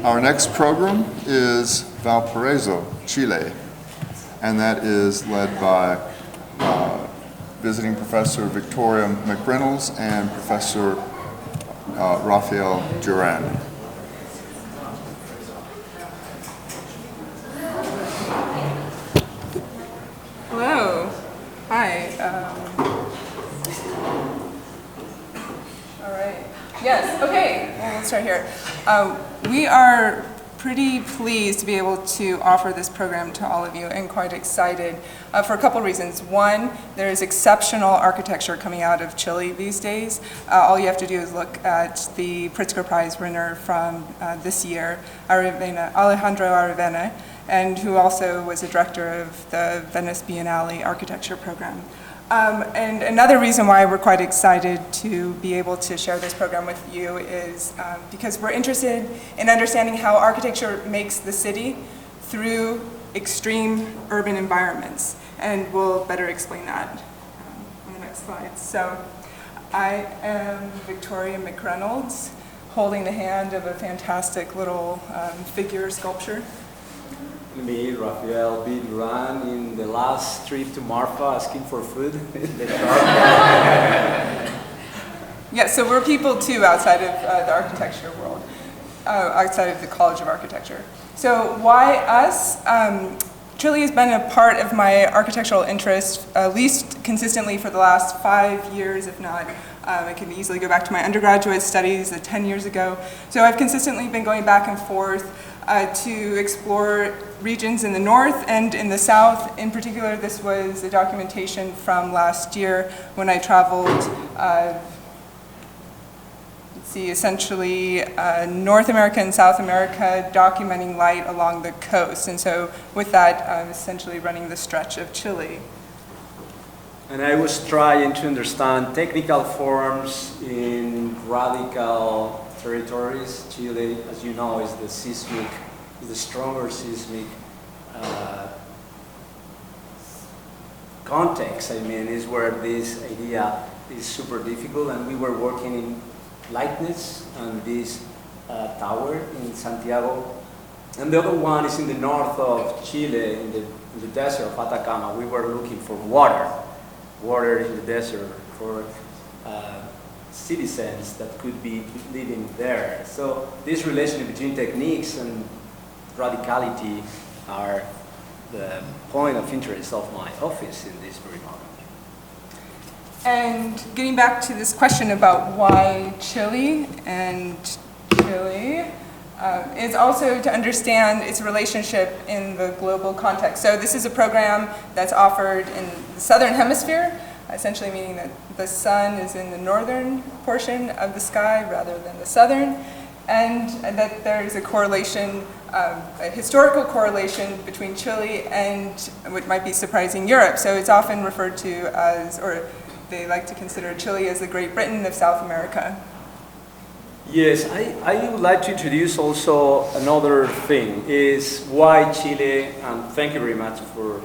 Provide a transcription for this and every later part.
Our next program is Valparaiso, Chile, and that is led by visiting Professor Victoria McReynolds and Professor Rafael Duran. Hello. Hi. All right. Yes. Okay. Well, let's start here. We are pretty pleased to be able to offer this program to all of you and quite excited for a couple reasons. One, there is exceptional architecture coming out of Chile these days. All you have to do is look at the Pritzker Prize winner from this year, Alejandro Aravena, and who also was a director of the Venice Biennale architecture program. And another reason why we're quite excited to be able to share this program with you is because we're interested in understanding how architecture makes the city through extreme urban environments. And we'll better explain that on the next slide. So I am Victoria McReynolds, holding the hand of a fantastic little figure sculpture. Me, Rafael B. Duran, in the last trip to Marfa asking for food. Yeah, so we're people too outside of the architecture world, outside of the College of Architecture. So why us? Chile has been a part of my architectural interest, at least consistently for the last 5 years, if not. I can easily go back to my undergraduate studies 10 years ago. So I've consistently been going back and forth to explore regions in the north and in the south. In particular, this was a documentation from last year when I traveled, essentially North America and South America, documenting light along the coast. And so with that, I'm essentially running the stretch of Chile. And I was trying to understand technical forms in radical territories. Chile, as you know, is the stronger seismic context. I mean, is where this idea is super difficult. And we were working in lightness on this tower in Santiago. And the other one is in the north of Chile, in the desert of Atacama. We were looking for water in the desert for citizens that could be living there. So this relation between techniques and radicality are the point of interest of my office in this very moment. And getting back to this question about why Chile, and Chile is also to understand its relationship in the global context. So this is a program that's offered in the southern hemisphere, essentially meaning that the sun is in the northern portion of the sky rather than the southern, and that there's a correlation, a historical correlation between Chile and what might be surprising, Europe. So it's often referred to as, or they like to consider Chile as the Great Britain of South America. Yes, I would like to introduce also another thing, is why Chile, and thank you very much for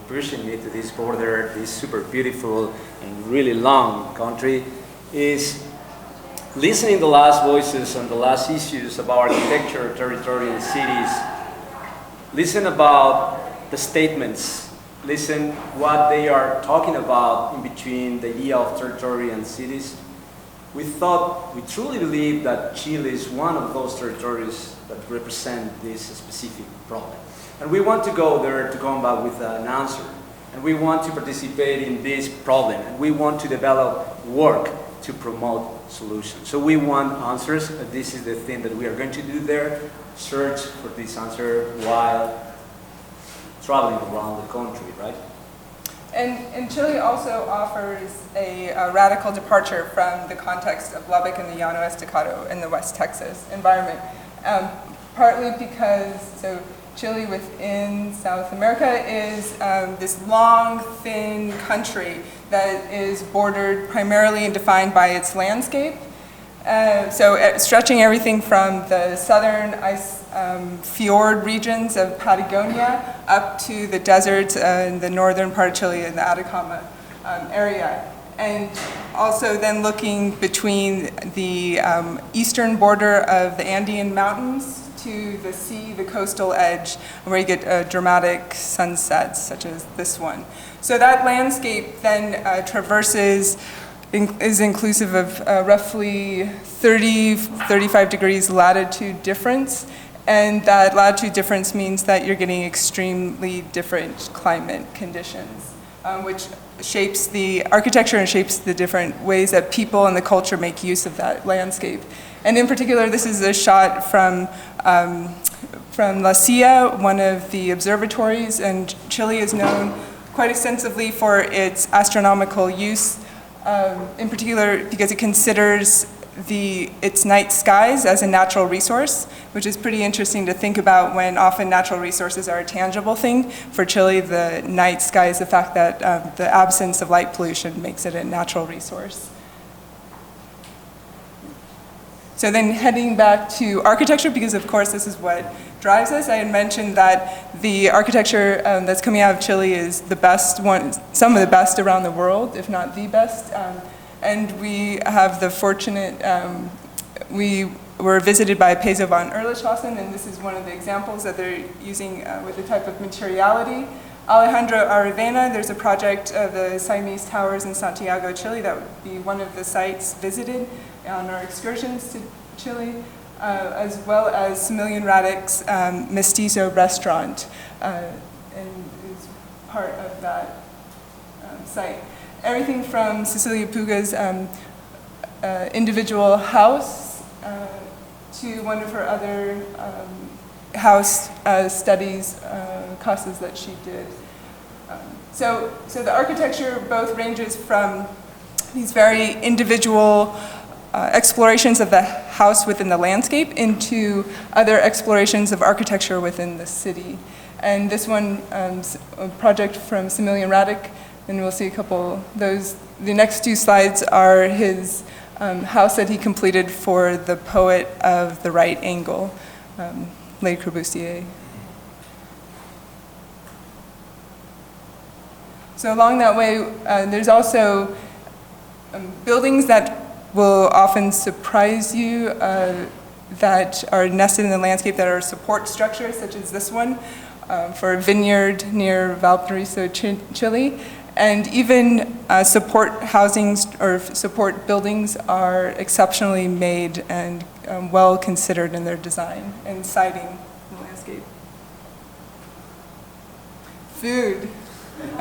pushing me to this border, this super beautiful and really long country, is listening to the last voices and the last issues about architecture, territory, and cities. Listen about the statements. Listen what they are talking about in between the idea of territory and cities. We truly believe that Chile is one of those territories that represent this specific problem. And we want to go there to come back with an answer. And we want to participate in this problem. And we want to develop work to promote solutions. So we want answers. And this is the thing that we are going to do there. Search for this answer while traveling around the country, right? And Chile also offers a radical departure from the context of Lubbock and the Llano Estacado in the West Texas environment. Partly because, so Chile within South America is this long, thin country that is bordered primarily and defined by its landscape. Stretching everything from the southern ice fjord regions of Patagonia up to the deserts in the northern part of Chile in the Atacama area. And also then looking between the eastern border of the Andean Mountains to the sea, the coastal edge, where you get dramatic sunsets, such as this one. So that landscape then is inclusive of roughly 35 degrees latitude difference. And that latitude difference means that you're getting extremely different climate conditions, which shapes the architecture and shapes the different ways that people and the culture make use of that landscape. And in particular, this is a shot from La Silla, one of the observatories, and Chile is known quite extensively for its astronomical use, in particular because it considers its night skies as a natural resource, which is pretty interesting to think about when often natural resources are a tangible thing. For Chile, the night sky is the fact that the absence of light pollution makes it a natural resource. So then heading back to architecture, because of course this is what drives us. I had mentioned that the architecture that's coming out of Chile is the best one, some of the best around the world, if not the best. And we have the fortunate, we were visited by Pezo van Erlichhausen, and this is one of the examples that they're using with the type of materiality. Alejandro Aravena, there's a project of the Siamese Towers in Santiago, Chile, that would be one of the sites visited on our excursions to Chile, as well as Similian Radek's Mestizo restaurant, and is part of that site. Everything from Cecilia Puga's individual house to one of her other house studies, classes that she did. So the architecture both ranges from these very individual explorations of the house within the landscape into other explorations of architecture within the city. And this one, a project from Similian Radek, and we'll see a couple those. The next two slides are his house that he completed for the poet of the right angle, Le Corbusier. So along that way, there's also buildings that will often surprise you that are nested in the landscape that are support structures, such as this one, for a vineyard near Valparaiso, Chile. And even support housings or support buildings are exceptionally made and well considered in their design and siting the landscape. Food.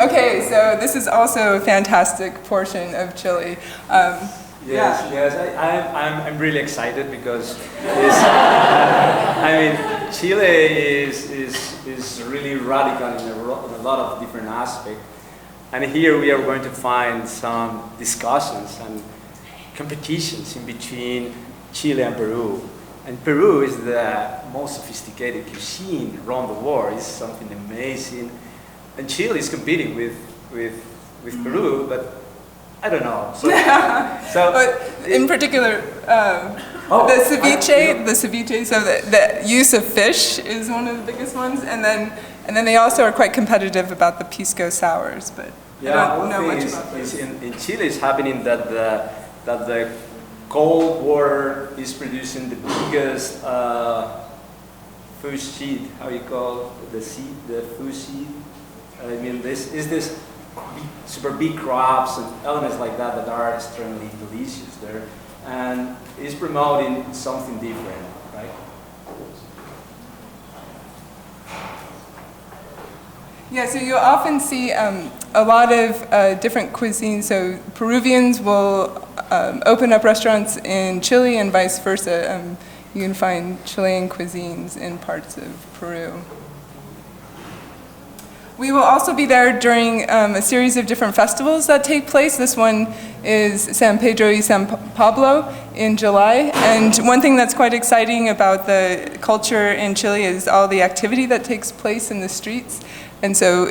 Okay, so this is also a fantastic portion of Chile. Yes, I'm really excited because Chile is really radical in a lot of different aspects. And here we are going to find some discussions and competitions in between Chile and Peru. And Peru is the most sophisticated cuisine around the world. It's something amazing. And Chile is competing with Peru, but I don't know. So but in particular, the ceviche, so the use of fish is one of the biggest ones, and then they also are quite competitive about the pisco sours, but I don't know much about this. In Chile, it's happening that the cold water is producing the biggest food seed. How you call the seed? The food seed. I mean, this super big crops and elements like that are extremely delicious there, and it's promoting something different, right? Yeah, so you'll often see a lot of different cuisines. So Peruvians will open up restaurants in Chile and vice versa. You can find Chilean cuisines in parts of Peru. We will also be there during a series of different festivals that take place. This one is San Pedro y San Pablo in July. And one thing that's quite exciting about the culture in Chile is all the activity that takes place in the streets. And so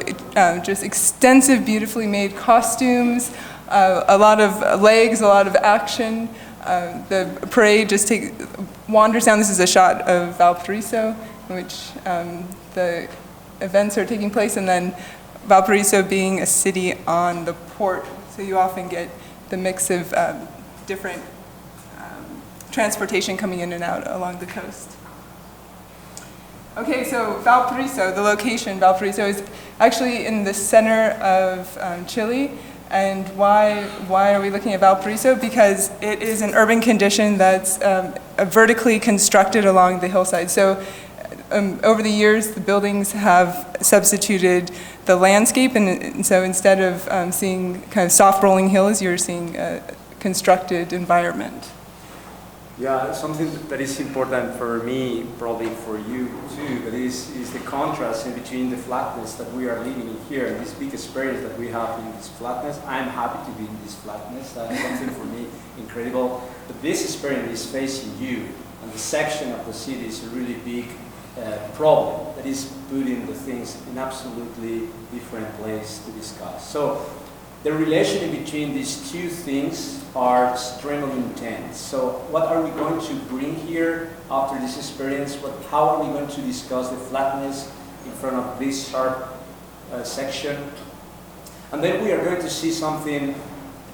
just extensive, beautifully made costumes, a lot of legs, a lot of action. The parade just wanders down. This is a shot of Valparaiso, in which the events are taking place, and then Valparaiso being a city on the port, so you often get the mix of different transportation coming in and out along the coast. Okay, so Valparaiso, the location, Valparaiso is actually in the center of Chile. And why are we looking at Valparaiso? Because it is an urban condition that's vertically constructed along the hillside. So over the years, the buildings have substituted the landscape, and so instead of seeing kind of soft rolling hills, you're seeing a constructed environment. Yeah, something that is important for me, probably for you too, that is the contrast in between the flatness that we are living in here and this big experience that we have in this flatness. I'm happy to be in this flatness. That's something for me incredible. But this experience is facing you, and the section of the city is a really big problem that is putting the things in absolutely different place to discuss. So the relation between these two things are extremely intense. So what are we going to bring here after this experience? How are we going to discuss the flatness in front of this sharp section? And then we are going to see something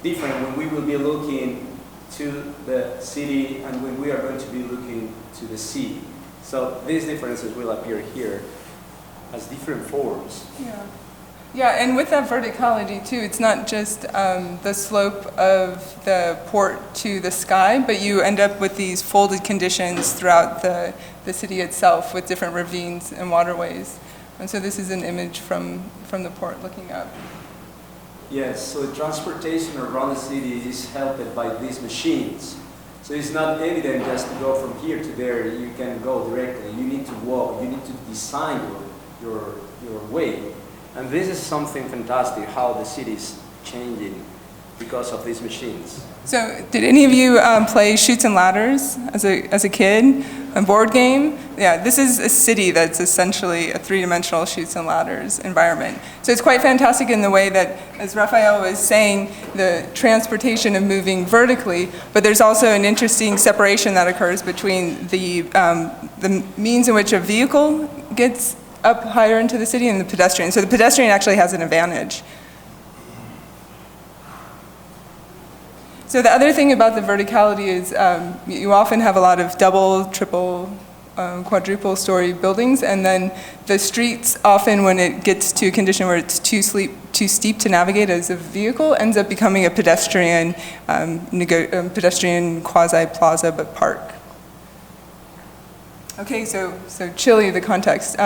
different when we will be looking to the city and when we are going to be looking to the sea. So these differences will appear here as different forms. Yeah. Yeah, and with that verticality too, it's not just the slope of the port to the sky, but you end up with these folded conditions throughout the city itself with different ravines and waterways. And so this is an image from the port looking up. Yes, so the transportation around the city is helped by these machines. So it's not evident just to go from here to there, you can go directly. You need to walk, you need to design your way. And this is something fantastic, how the city is changing because of these machines. So did any of you play Chutes and Ladders as a kid? A board game? Yeah, this is a city that's essentially a three-dimensional Chutes and Ladders environment. So it's quite fantastic in the way that, as Rafael was saying, the transportation of moving vertically, but there's also an interesting separation that occurs between the means in which a vehicle gets up higher into the city and the pedestrian. So the pedestrian actually has an advantage. So the other thing about the verticality is you often have a lot of double, triple, quadruple story buildings, and then the streets often, when it gets to a condition where it's too steep to navigate as a vehicle, ends up becoming a pedestrian quasi-plaza but park. Okay, so Chile, the context.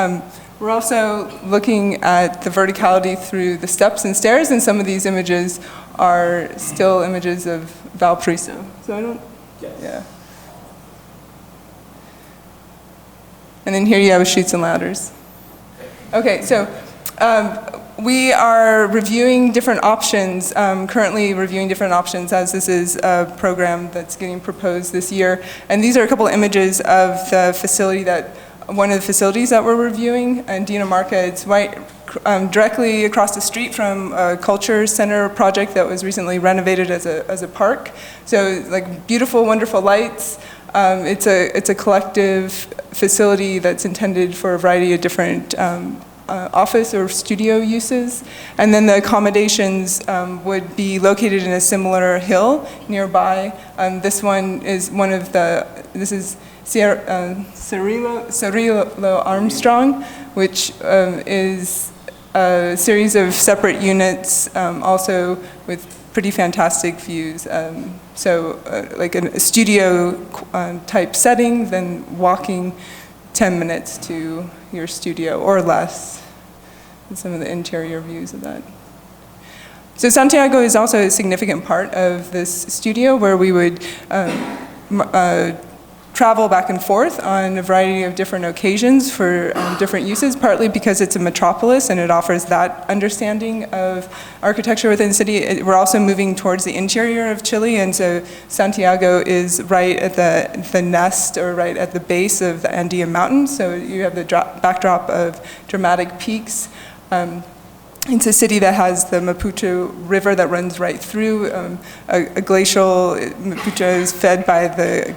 We're also looking at the verticality through the steps and stairs, and some of these images are still images of Valparaiso. So I don't, yes. Yeah. And then here you have Chutes and Ladders. Okay, so we are reviewing different options, currently reviewing different options as this is a program that's getting proposed this year. And these are a couple images of the facility one of the facilities that we're reviewing in Dinamarca. It's right directly across the street from a culture center project that was recently renovated as a park. So like beautiful, wonderful lights. It's a collective facility that's intended for a variety of different office or studio uses. And then the accommodations would be located in a similar hill nearby. This one is this is Cirillo Armstrong, which is a series of separate units, also with pretty fantastic views. Like a studio type setting, then walking 10 minutes to your studio or less. And some of the interior views of that. So Santiago is also a significant part of this studio where we would travel back and forth on a variety of different occasions for different uses, partly because it's a metropolis and it offers that understanding of architecture within the city. We're also moving towards the interior of Chile, and so Santiago is right at the nest or right at the base of the Andean Mountains, so you have the backdrop of dramatic peaks. It's a city that has the Maputo River that runs right through. A glacial, Maputo is fed by the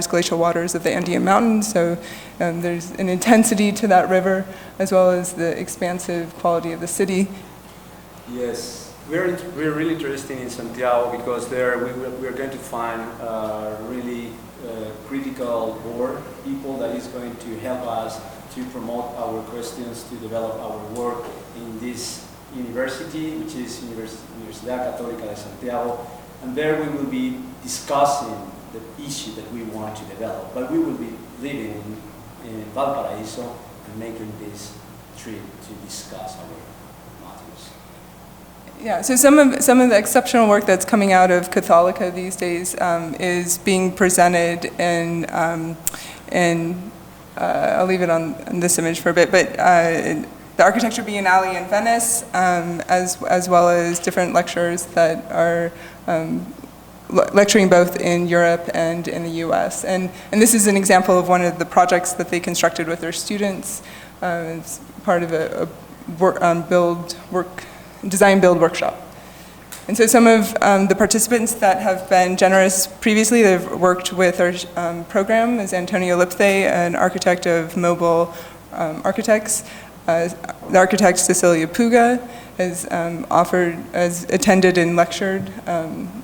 glacial waters of the Andean Mountains, so there's an intensity to that river, as well as the expansive quality of the city. Yes, we're really interested in Santiago because there we're going to find really critical board people that is going to help us to promote our questions, to develop our work in this university, which is Universidad Católica de Santiago. And there we will be discussing the issue that we want to develop. But we will be living in Valparaiso and making this trip to discuss our matters. Yeah, so some of the exceptional work that's coming out of Catholica these days is being presented in I'll leave it on this image for a bit, but the Architecture Biennale in Venice, as well as different lecturers that are lecturing both in Europe and in the US. And this is an example of one of the projects that they constructed with their students. It's part of a design-build workshop. And so some of the participants that have been generous previously, they've worked with our program, is Antonio Lipthe, an architect of mobile architects. The architect Cecilia Puga has attended and lectured,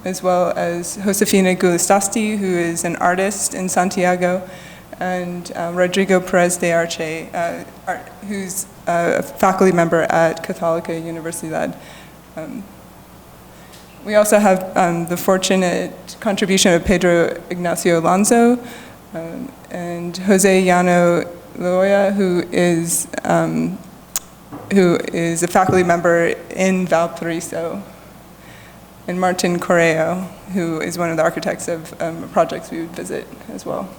as well as Josefina Gulistasti, who is an artist in Santiago, and Rodrigo Perez de Arce, who's a faculty member at Católica Universidad. We also have the fortunate contribution of Pedro Ignacio Alonso and Jose Llano Loya, who is a faculty member in Valparaiso, and Martin Correo, who is one of the architects of projects we would visit as well.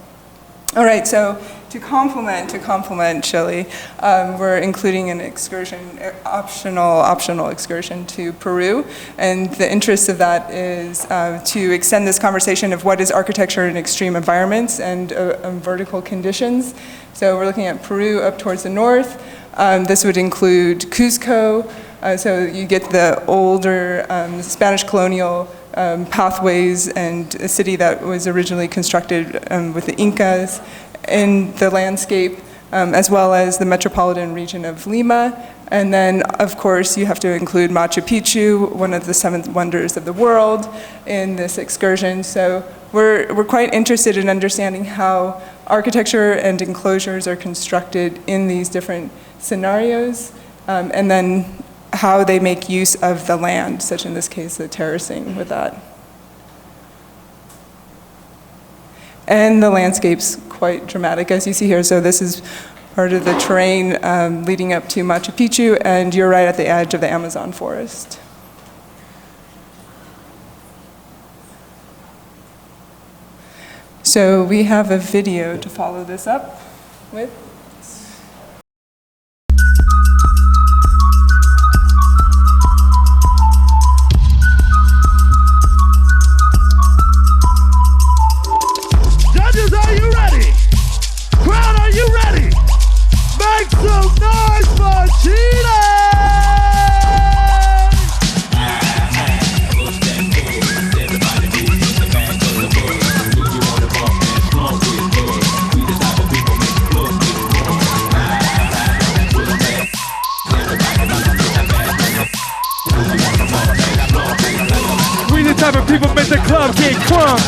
All right, so to complement Chile, we're including an excursion, optional excursion to Peru, and the interest of that is to extend this conversation of what is architecture in extreme environments and vertical conditions. So we're looking at Peru up towards the north. This would include Cusco, so you get the older Spanish colonial pathways and a city that was originally constructed with the Incas in the landscape, as well as the metropolitan region of Lima. And then, of course, you have to include Machu Picchu, one of the 7 wonders of the world, in this excursion. So we're quite interested in understanding how architecture and enclosures are constructed in these different scenarios, and then how they make use of the land, such in this case, the terracing with that. And the landscape's quite dramatic, as you see here. So this is part of the terrain leading up to Machu Picchu, and you're right at the edge of the Amazon forest. So we have a video to follow this up with. Judges, are you ready? Crowd, are you ready? Make some noise for Chile! We the type of people make the club get crunk.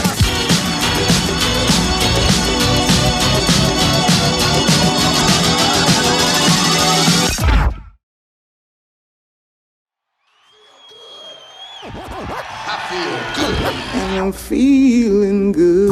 And I'm feeling good.